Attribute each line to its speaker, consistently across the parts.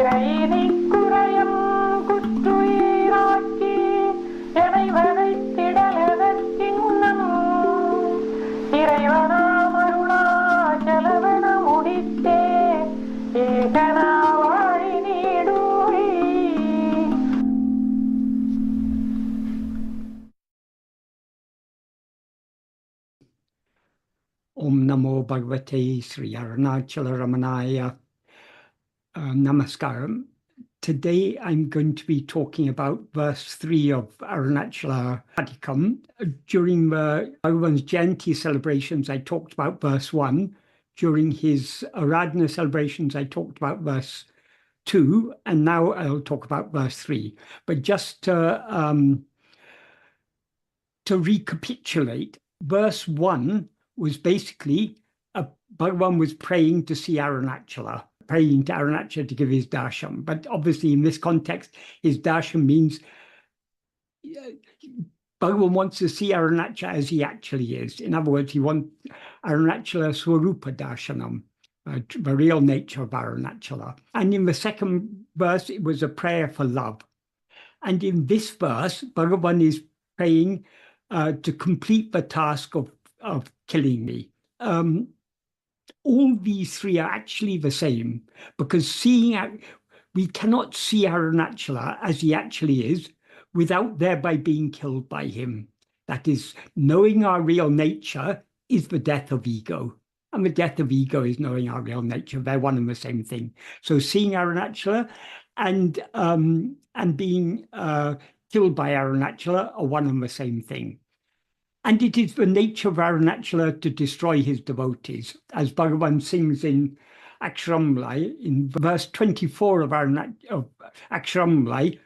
Speaker 1: இறையினை குறையும் குற்றுயிராக்கி எனை வதைத்திடலதற்கின்னம் இறைவனாம் அருணாச்சலவென முடித்தே ஏகனாவாய் நீடூழி.
Speaker 2: Om Namo Bhagavate Sri Arunachala Ramanaya. Namaskaram. Today I'm going to be talking about verse 3 of Arunachala Patikam. During Bhagavan's Jayanti celebrations, I talked about verse 1. During his Aradhana celebrations, I talked about verse 2. And now I'll talk about verse 3. But just to recapitulate, verse 1 was basically Bhagavan was praying to see Arunachala, praying to Arunachala to give his darshan. But obviously in this context, his darshan means Bhagavan wants to see Arunachala as he actually is. In other words, he wants Arunachala Swarupa Darshanam, the real nature of Arunachala. And in the second verse, it was a prayer for love. And in this verse, Bhagavan is praying to complete the task of killing me. All these three are actually the same, because we cannot see Arunachala as he actually is without thereby being killed by him. That is, knowing our real nature is the death of ego. And the death of ego is knowing our real nature. They're one and the same thing. So seeing Arunachala and being killed by Arunachala are one and the same thing. And it is the nature of Arunachala to destroy his devotees. As Bhagavan sings in Aksharamlai, in verse 24 of Aksharamlai,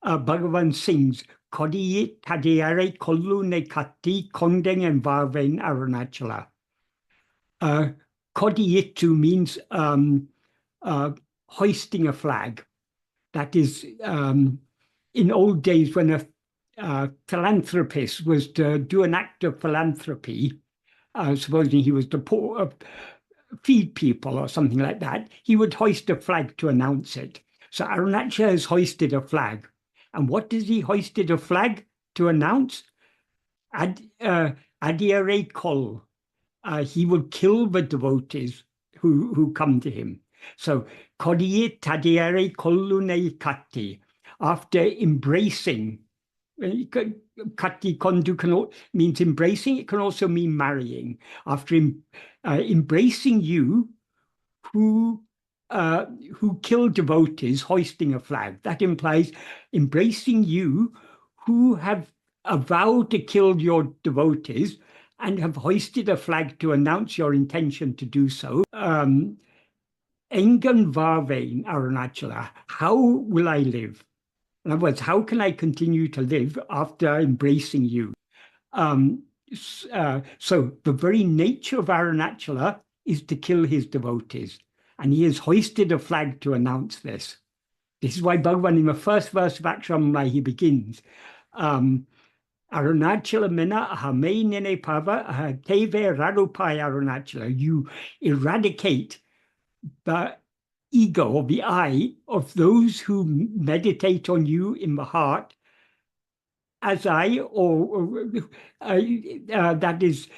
Speaker 2: Bhagavan sings, Kodiyit tadiyare kollu ne katti kondeng and varven Arunachala. Kodiyitu means hoisting a flag. That is, in old days when a philanthropist was to do an act of philanthropy, supposing he was to feed people or something like that, he would hoist a flag to announce it. So Arunachala has hoisted a flag. And what does he hoisted a flag to announce? Adiyare kol. He will kill the devotees who come to him. So Kodiye tadiyare kollune katti. After embracing, Katti kondu means embracing. It can also mean marrying. After embracing you, who kill devotees, hoisting a flag. That implies embracing you, who have vowed to kill your devotees and have hoisted a flag to announce your intention to do so. Engan varvein Arunachala. How will I live? In other words, how can I continue to live after embracing you? So the very nature of Arunachala is to kill his devotees. And he has hoisted a flag to announce this. This is why Bhagavan, in the first verse of Aksharamlai, he begins, Arunachala mena ahame nene pava teve rarupai Arunachala. You eradicate the ego or the I of those who meditate on you in the heart as I, or that is,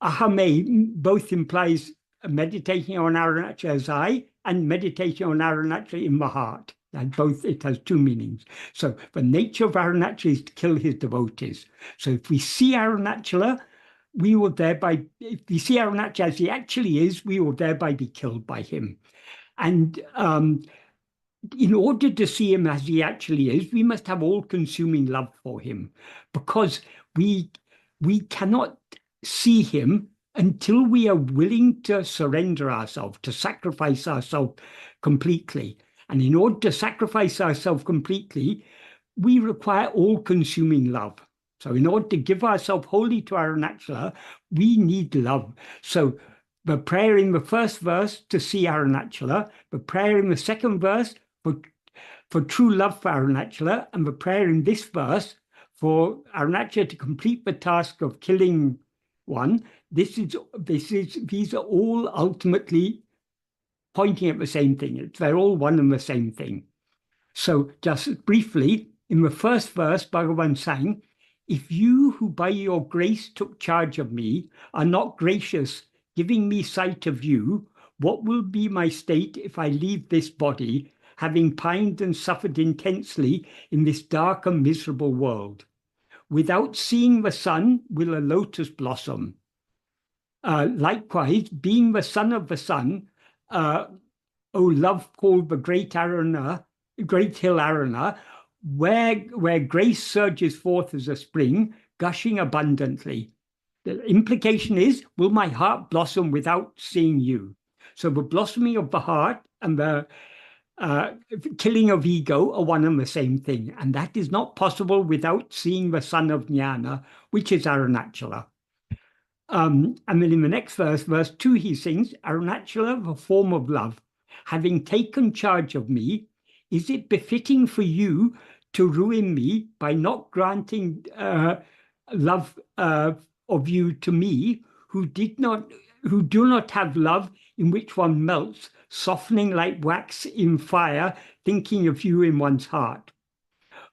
Speaker 2: ahame both implies meditating on Arunachala as I and meditating on Arunachala in the heart. And both, it has two meanings. So the nature of Arunachala is to kill his devotees. So if we see Arunachala, we will thereby, if we see Arunachala as he actually is, we will thereby be killed by him. And in order to see him as he actually is, we must have all-consuming love for him, because we cannot see him until we are willing to surrender ourselves, to sacrifice ourselves completely. And in order to sacrifice ourselves completely, we require all-consuming love. So in order to give ourselves wholly to Arunachala, we need love. So the prayer in the first verse to see Arunachala, the prayer in the second verse for true love for Arunachala, and the prayer in this verse for Arunachala to complete the task of killing one. These are all ultimately pointing at the same thing. They're all one and the same thing. So just briefly, in the first verse, Bhagavan sang, if you who by your grace took charge of me are not gracious, giving me sight of you, what will be my state if I leave this body, having pined and suffered intensely in this dark and miserable world? Without seeing the sun will a lotus blossom. Likewise, being the son of the sun, O love called the great hill Aruna, where grace surges forth as a spring, gushing abundantly. The implication is, will my heart blossom without seeing you? So the blossoming of the heart and the killing of ego are one and the same thing. And that is not possible without seeing the son of Jnana, which is Arunachala. And then in the next verse, verse 2, he sings, Arunachala, the form of love, having taken charge of me, is it befitting for you to ruin me by not granting love of you to me, who do not have love in which one melts, softening like wax in fire, thinking of you in one's heart?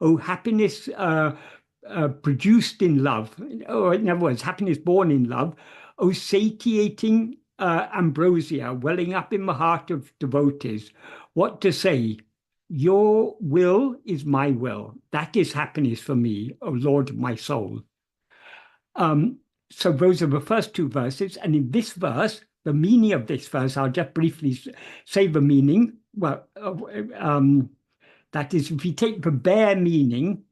Speaker 2: Oh, happiness produced in love, or in other words, happiness born in love, oh, satiating ambrosia welling up in the heart of devotees. What to say? Your will is my will. That is happiness for me, O Lord of my soul. So those are the first two verses. And in this verse, the meaning of this verse, I'll just briefly say the meaning. Well, that is, if we take the bare meaning,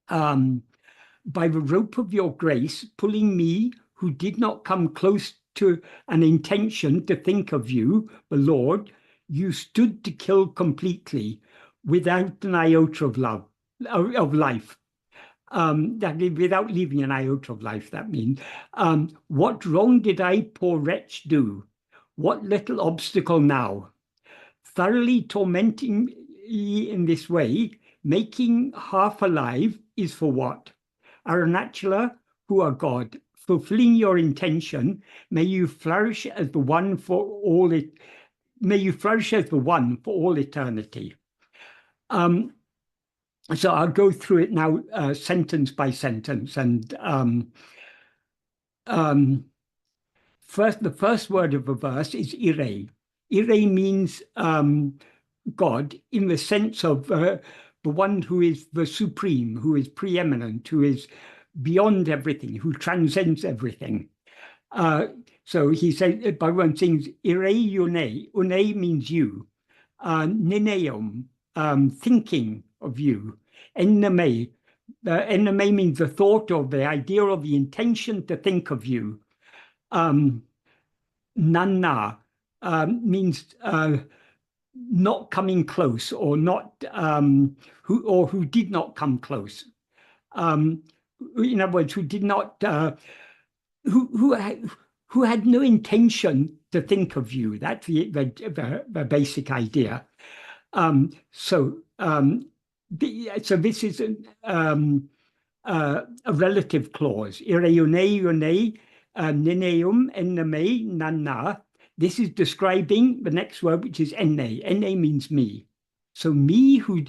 Speaker 2: by the rope of your grace, pulling me, who did not come close to an intention to think of you, the Lord, you stood to kill completely without an iota of love, of life. Without leaving an iota of life, that means. What wrong did I, poor wretch, do? What little obstacle now? Thoroughly tormenting ye in this way, making half alive is for what? Arunachala, who are God, fulfilling your intention, may you flourish as the one for all it. May you flourish as the one for all eternity. So I'll go through it now, sentence by sentence. And the first word of the verse is Ire. Ire means God in the sense of the one who is the supreme, who is preeminent, who is beyond everything, who transcends everything. So he says, Bhagavan sings, Ire Une. Une means you. Nineum, thinking of you. Enname. Enname means the thought or the idea or the intention to think of you. Nanna means not coming close, or not who did not come close. In other words, who did not who had no intention to think of you. That's the basic idea. So this is a relative clause. Nineum enname nanna. This is describing the next word, which is enne. Enne means me. So me, who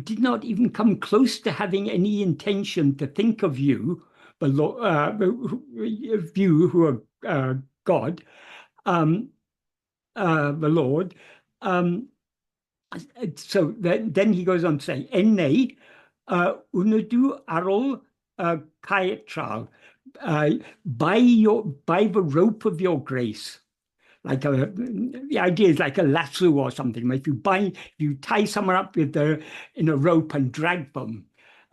Speaker 2: did not even come close to having any intention to think of you, the you who are God, the Lord. So then he goes on to say, enne unudu arol kayatral, by the rope of your grace. Like the idea is like a lasso or something. If you tie someone up in a rope and drag them.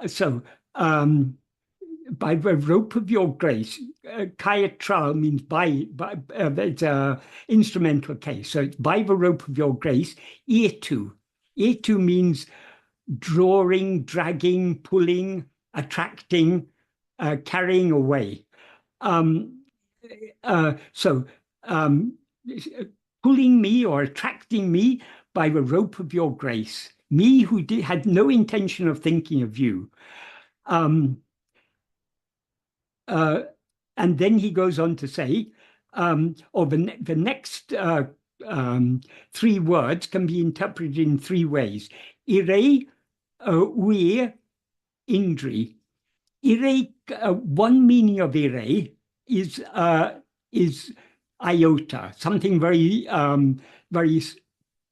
Speaker 2: So by the rope of your grace, kayatral means by it's an instrumental case. So it's by the rope of your grace. Etu means drawing, dragging, pulling, attracting, carrying away. Pulling me or attracting me by the rope of your grace, me who had no intention of thinking of you. And then he goes on to say, or the next three words can be interpreted in three ways. Ire, wir, indri. Ire, one meaning of ire is iota, something very very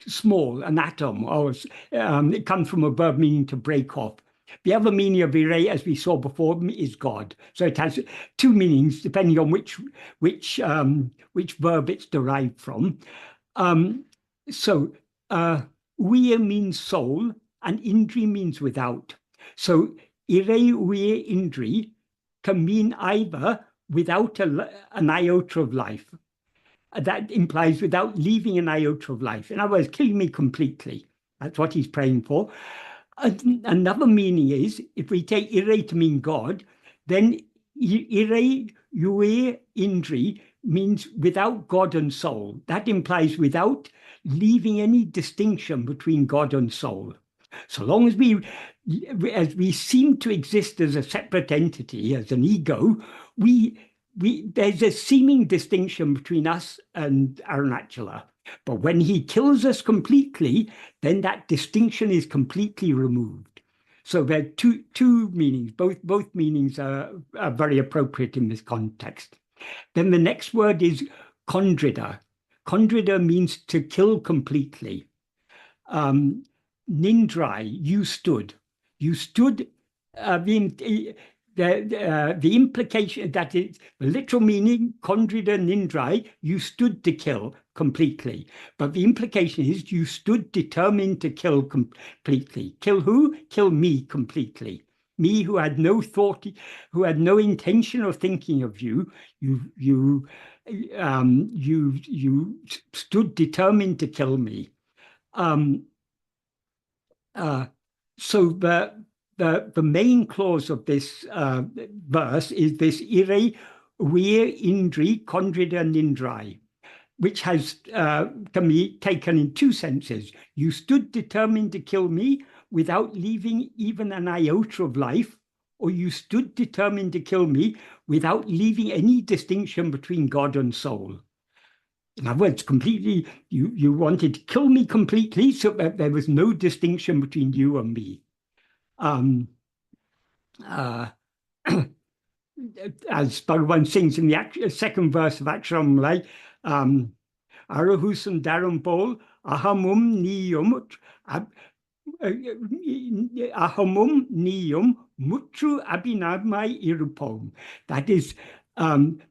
Speaker 2: small, an atom, or it comes from a verb meaning to break off. The other meaning of ire, as we saw before, is God. So it has two meanings depending on which verb it's derived from. Wir means soul, and indri means without. So ire, wir, indri can mean either without an iota of life. That implies without leaving an iota of life. In other words, killing me completely. That's what he's praying for. Another meaning is, if we take ire to mean God, then ire, wir, indri means without God and soul. That implies without leaving any distinction between God and soul. So long as we seem to exist as a separate entity, as an ego, there's a seeming distinction between us and Arunachala. But when he kills us completely, then that distinction is completely removed. So there are two meanings. Both meanings are very appropriate in this context. Then the next word is kondrida. Kondrida means to kill completely. Nindrai, you stood. You stood, the implication that is the literal meaning, kondrida nindrai, you stood to kill completely. But the implication is you stood determined to kill completely. Kill who? Kill me completely. Me, who had no thought, who had no intention of thinking of you. You stood determined to kill me. So the main clause of this verse is this ire, wir, indri, kondrida, nindrai, which can be taken in two senses. You stood determined to kill me without leaving even an iota of life, or you stood determined to kill me without leaving any distinction between God and soul. In other words, completely, you wanted to kill me completely so that there was no distinction between you and me. As Bhagavan sings in the second verse of Aksharamlai, Arahu Sundaram Bol, Ahamum Niyum Mutru Abhinavmai Irupom. That is,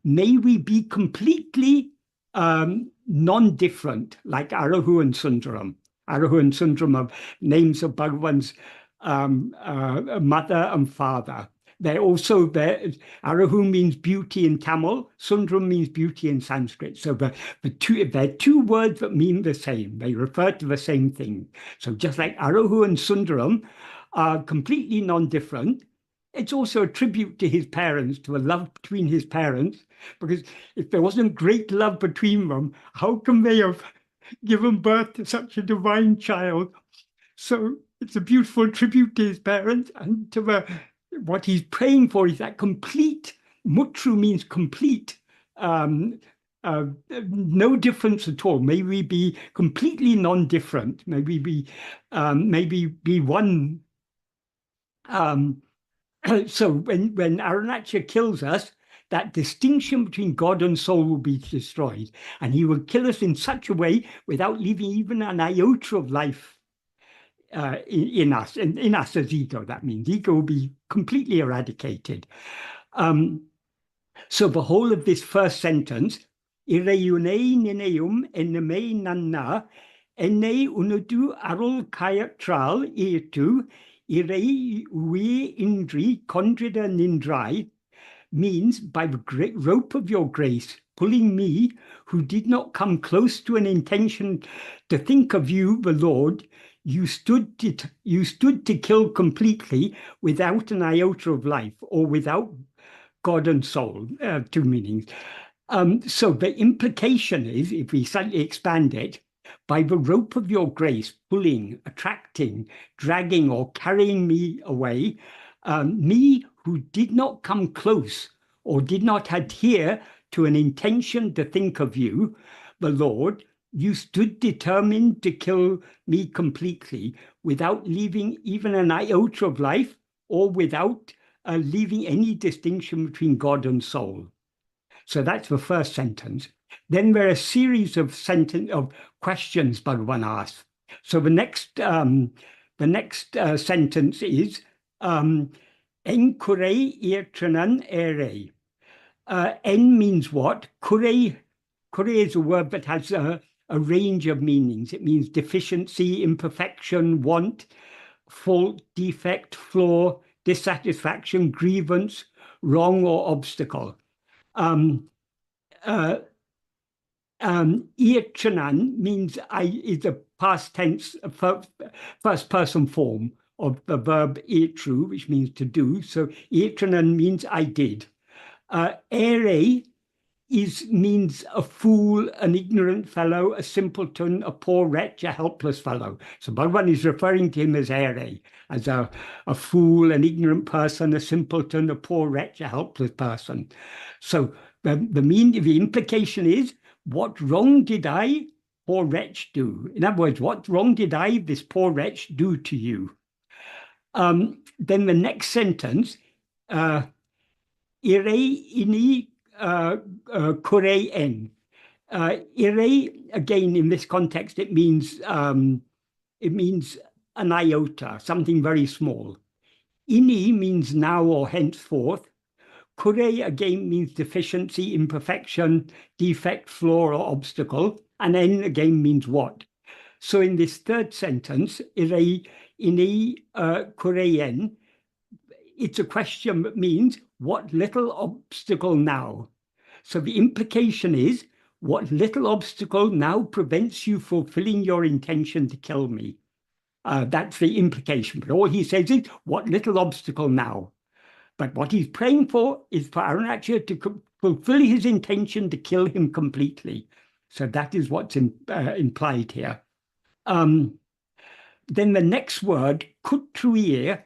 Speaker 2: may we be completely non-different, like Arahu and Sundaram. Arahu and Sundaram are names of Bhagavan's mother and father. They're also there. Arahu means beauty in Tamil. Sundaram means beauty in Sanskrit. So they're two words that mean the same. They refer to the same thing. So just like Arahu and Sundaram are completely non-different, it's also a tribute to his parents, to a love between his parents, because if there wasn't great love between them, how can they have given birth to such a divine child? So it's a beautiful tribute to his parents, and to what he's praying for is that complete. Mutru means complete, no difference at all. May we be completely non-different. May we be one. So when Arunachala kills us, that distinction between God and soul will be destroyed, and he will kill us in such a way without leaving even an iota of life in us, and in us as ego. That means ego will be completely eradicated. So the whole of this first sentence, Ireune nineum eneme nanna ene unudu arul kayatral irtu irei we indri kondrida nindrai, means by the great rope of your grace, pulling me, who did not come close to an intention to think of you, the Lord, you stood to kill completely without an iota of life, or without God and soul. Two meanings. So the implication is, if we slightly expand it, by the rope of your grace, pulling, attracting, dragging, or carrying me away, me who did not come close or did not adhere to an intention to think of you, the Lord, you stood determined to kill me completely without leaving even an iota of life or without leaving any distinction between God and soul. So that's the first sentence. Then there are a series of questions Bhagavan asks. So the next sentence is En kure irtranan ere. En means what? Kure is a word that has a range of meanings. It means deficiency, imperfection, want, fault, defect, flaw, dissatisfaction, grievance, wrong, or obstacle. Irchanan means is a past tense, first person form of the verb irtru, which means to do. So irchanan means I did. Ere means a fool, an ignorant fellow, a simpleton, a poor wretch, a helpless fellow. So Bhagavan is referring to him as ere, as a fool, an ignorant person, a simpleton, a poor wretch, a helpless person. So the implication is, what wrong did I, poor wretch, do? In other words, what wrong did I, this poor wretch, do to you? Then the next sentence, ire ini kure en. Ire, again, in this context, it means an iota, something very small. Ini means now or henceforth. Kure again means deficiency, imperfection, defect, flaw, or obstacle. And en again means what. So in this third sentence, ire ini kure en, it's a question that means, what little obstacle now? So the implication is, what little obstacle now prevents you fulfilling your intention to kill me? That's the implication. But all he says is, what little obstacle now? But what he's praying for is for Arunachala to fulfill his intention to kill him completely. So that is what's implied here. Then the next word, kutruir,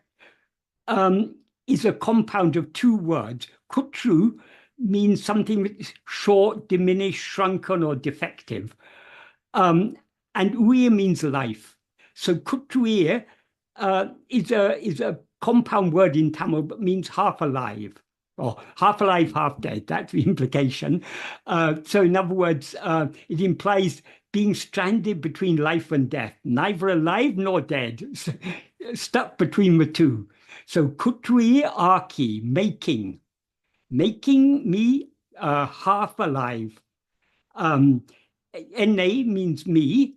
Speaker 2: is a compound of two words. Kutru means something that's short, diminished, shrunken, or defective. And uir means life. So kutruir is a compound word in Tamil, but means half alive, or half alive, half dead. That's the implication. So in other words, it implies being stranded between life and death, neither alive nor dead, stuck between the two. So kutri arki, making me half alive. Na means me.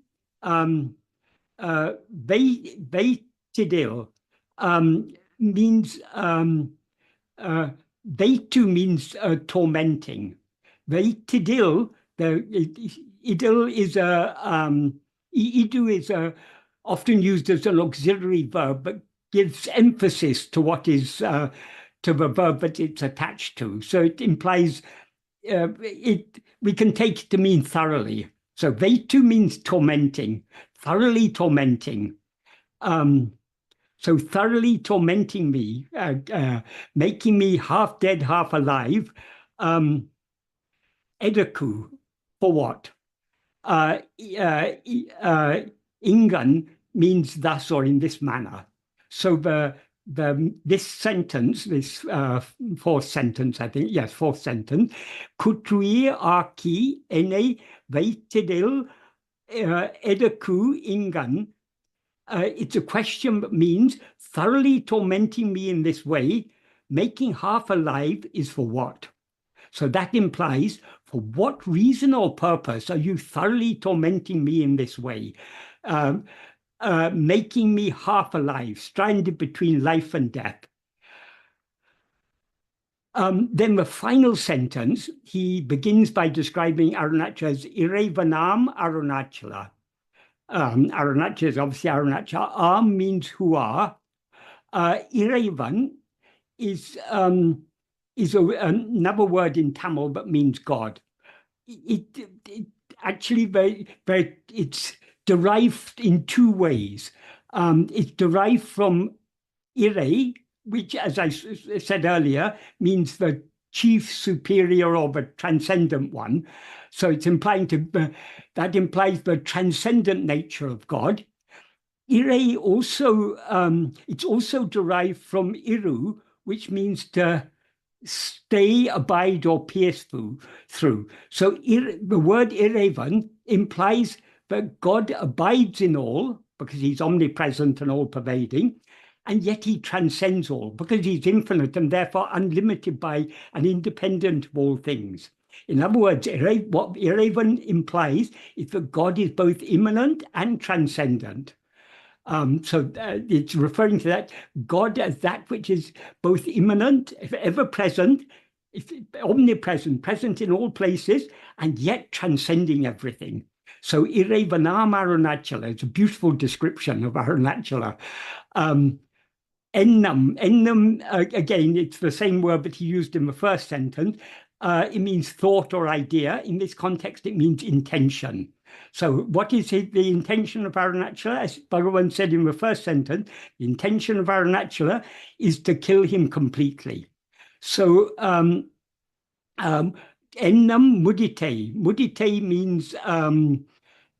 Speaker 2: Veitidil means veitu means tormenting. Veitidil, idil is idu is often used as an auxiliary verb, but gives emphasis to what is to the verb that it's attached to. So it implies we can take it to mean thoroughly. So veitu means tormenting, thoroughly tormenting. So thoroughly tormenting me, making me half dead, half alive. Edaku, for what? Ingan means thus or in this manner. So this sentence, this fourth sentence, I think, yes, fourth sentence, kutruir arki ene veitidil edaku ingan. It's a question that means thoroughly tormenting me in this way, making half alive is for what? So that implies, for what reason or purpose are you thoroughly tormenting me in this way? Making me half alive, stranded between life and death. Then the final sentence, he begins by describing Arunachala as Irevanam Arunachala. Arunachala is obviously Arunachala. Am means who are. Irevan is another word in Tamil but means God. It actually it's derived in two ways. It's derived from ire, which, as I said earlier, means the chief, superior, or the transcendent one. So it's implying that implies the transcendent nature of God. Ire also, it's also derived from iru, which means to stay, abide, or pierce through. So the word irevan implies that God abides in all because he's omnipresent and all-pervading, and yet he transcends all because he's infinite and therefore unlimited by and independent of all things. In other words, what irevan implies is that God is both immanent and transcendent. So it's referring to that God as that which is both immanent, ever present, omnipresent, present in all places, and yet transcending everything. So Irevanam Arunachala is a beautiful description of Arunachala. Ennam, again, it's the same word that he used in the first sentence. It means thought or idea. In this context, it means intention. So what is the intention of Arunachala? As Bhagavan said in the first sentence, the intention of Arunachala is to kill him completely. So ennam mudite. Mudite means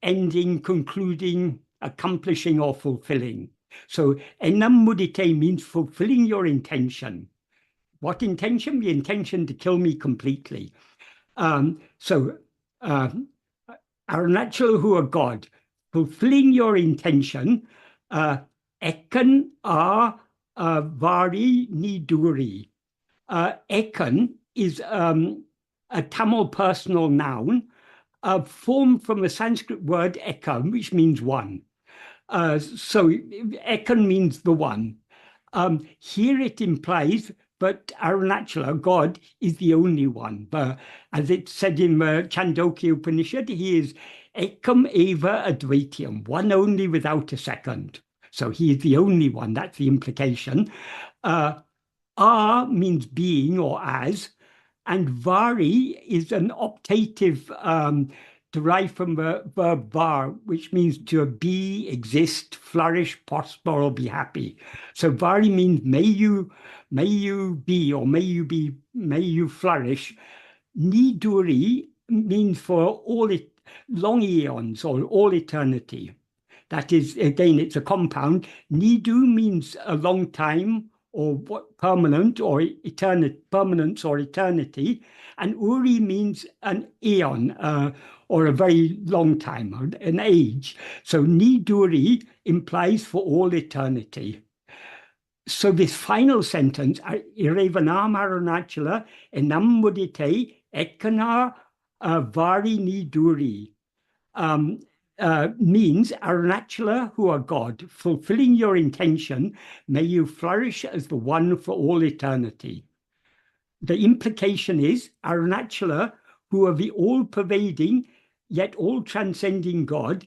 Speaker 2: ending, concluding, accomplishing, or fulfilling. So ennam mudite means fulfilling your intention. What intention? The intention to kill me completely. Arunachala, who are God, fulfilling your intention, ekan are vari ni duri. Ekan is a Tamil personal noun formed from a Sanskrit word ekam, which means one. So ekan means the one. Here it implies but Arunachala, God, is the only one. But as it's said in the Chandogya Upanishad, he is ekam eva advaityam, one only without a second. So he is the only one. That's the implication. Means being or as, and vari is an optative derived from the verb var, which means to be, exist, flourish, prosper, or be happy. So vari means may you be, or may you flourish. Niduri means for long eons or all eternity. That is, again, it's a compound. Nidu means a long time, or permanent, or permanence or eternity. And uri means an eon, or a very long time, an age. So niduri implies for all eternity. So this final sentence, Irevanam Arunachala enam mudite ekana vari niduri, means Arunachala, who are God, fulfilling your intention, may you flourish as the one for all eternity. The implication is Arunachala, who are the all-pervading yet all-transcending God,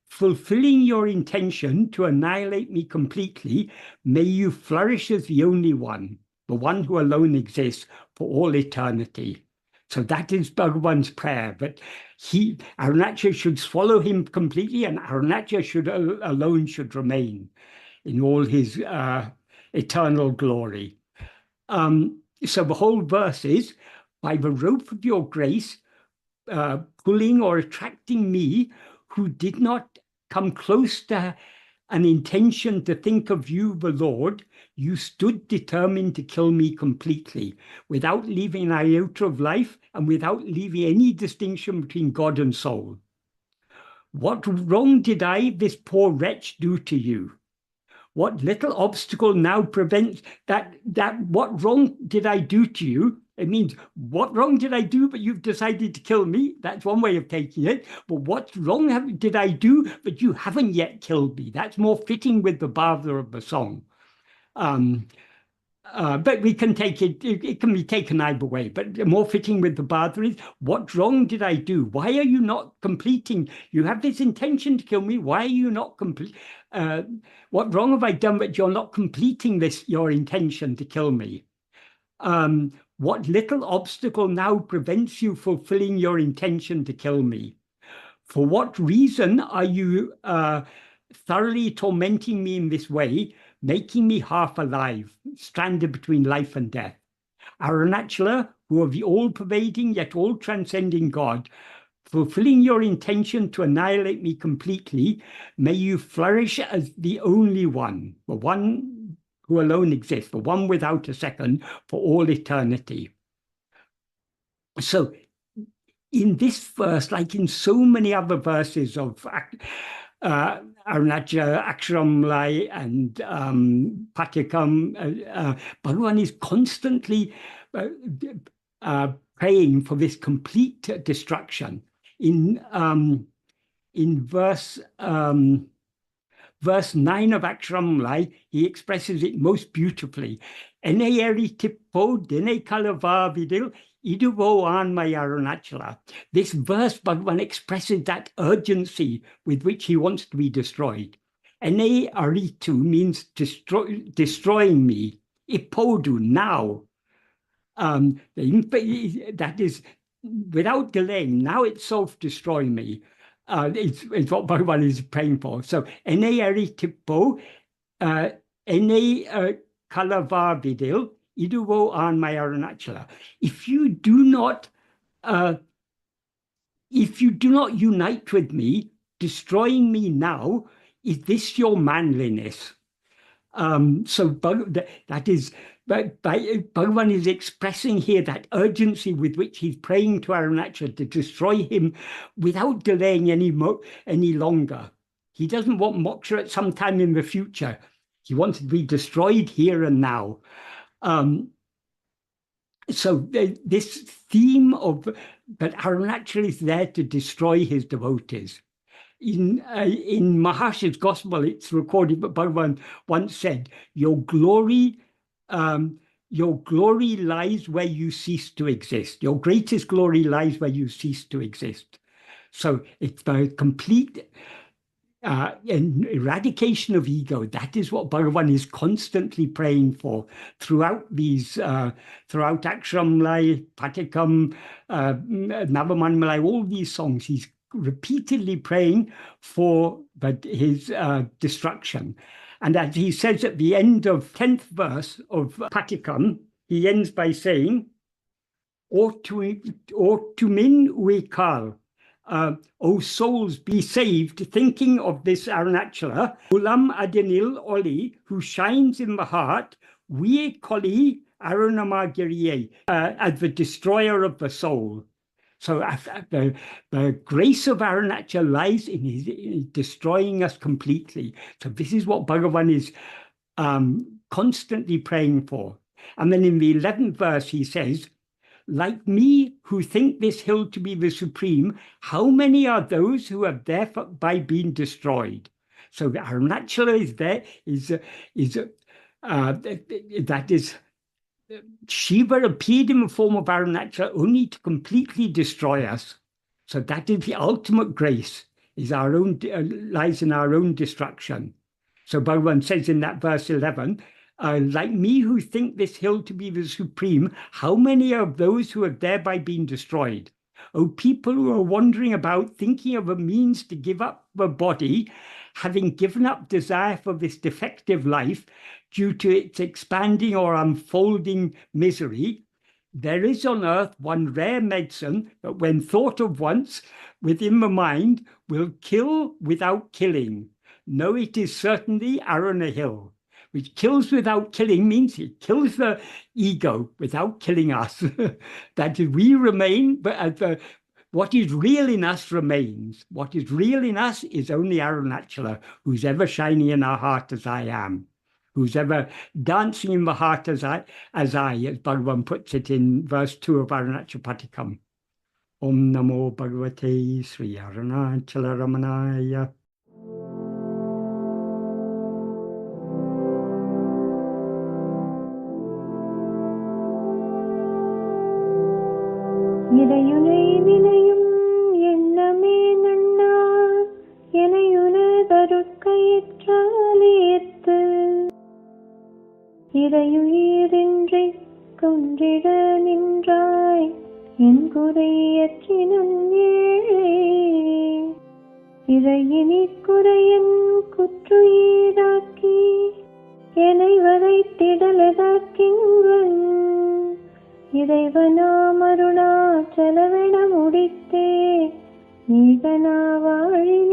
Speaker 2: fulfilling your intention to annihilate me completely, may you flourish as the only one, the one who alone exists for all eternity. So that is Bhagavan's prayer, but Arunachala should swallow him completely, and Arunachala alone should remain in all his eternal glory. So the whole verse is, by the rope of your grace, pulling or attracting me, who did not come close to an intention to think of you, the Lord, you stood determined to kill me completely, without leaving an iota of life and without leaving any distinction between God and soul. What wrong did I, this poor wretch, do to you? What little obstacle now prevents that what wrong did I do to you? It means, what wrong did I do, but you've decided to kill me? That's one way of taking it. But what wrong did I do, but you haven't yet killed me? That's more fitting with the bhava of the song. But we can take it can be taken either way, but more fitting with the bhava is, what wrong did I do? Why are you not completing? You have this intention to kill me. Why are you not complete? What wrong have I done that you're not completing your intention to kill me? What little obstacle now prevents you fulfilling your intention to kill me? For what reason are you thoroughly tormenting me in this way, making me half alive, stranded between life and death? Arunachala, who are the all-pervading yet all-transcending God, fulfilling your intention to annihilate me completely, may you flourish as the only one, the one who alone exists, the one without a second, for all eternity. So in this verse, like in so many other verses of Arunachala, Aksharamlai, and Patikam, Bhagavan is constantly praying for this complete destruction. In verse 9 of Aksharamlai, he expresses it most beautifully. Ene eri tippo dene kalavavidil iduvo anmai Arunachala. This verse, Bhagavan expresses that urgency with which he wants to be destroyed. Ene aritu means destroying me. Ipodu, now. That is, without delaying, now itself destroy me. It's what Bhagavan is praying for. So, ene eri tippo, ene kalavavidil, iduvo anmai Arunachala. If you do not unite with me, destroying me now, is this your manliness? So that is, Bhagavan is expressing here that urgency with which he's praying to Arunachala to destroy him without delaying any longer. He doesn't want moksha at some time in the future. He wants to be destroyed here and now. So this theme of that Arunachala is there to destroy his devotees. In Maharshi's Gospel, it's recorded, but Bhagavan once said, your glory lies where you cease to exist. Your greatest glory lies where you cease to exist. So it's the complete eradication of ego. That is what Bhagavan is constantly praying for throughout these, throughout Aksharamlai, Patikam, Navamanmalai, all these songs. He's repeatedly praying for his destruction. And as he says at the end of 10th verse of Patikam, he ends by saying, or to min we call, O souls, be saved, thinking of this Arunachala, Ulam Adenil Oli, who shines in the heart, we Koli Arunamagiriye, as the destroyer of the soul. So the grace of Arunachala lies in his destroying us completely. So this is what Bhagavan is constantly praying for. And then in the 11th verse, he says, like me who think this hill to be the supreme, how many are those who have thereby been destroyed? So Arunachala is there, that is, Shiva appeared in the form of Arunachala only to completely destroy us. So that is the ultimate grace, is our own lies in our own destruction. So Bhagavan says in that verse 11, like me who think this hill to be the supreme, how many of those who have thereby been destroyed? O people who are wandering about, thinking of a means to give up the body, having given up desire for this defective life due to its expanding or unfolding misery, there is on earth one rare medicine that when thought of once within the mind will kill without killing. No, it is certainly Aruna Hill, which kills without killing means it kills the ego without killing us. That is, we remain, but what is real in us remains. What is real in us is only Arunachala, who's ever shining in our heart as I am, who's ever dancing in the heart as Bhagavan puts it in verse 2 of Arunachala Patikam. Om Namo Bhagavate Sri Arunachala Ramanaya.
Speaker 3: இறையுனை நினையும் எண்ணமே நன்னா எனையுனதருட்கயிற்றாலேத்து இறையுயிரின்றி கொன்றிட நின்றாய் என் குறையற்றினும் ஏழே இறையினி குறையன் குற்றுயிராக்கி என்னை வதைத்திடலதாக்கிங்கன் இறைவனாம் அருணாச்சலவென முடித்தே ஈகனா வாழினேனே.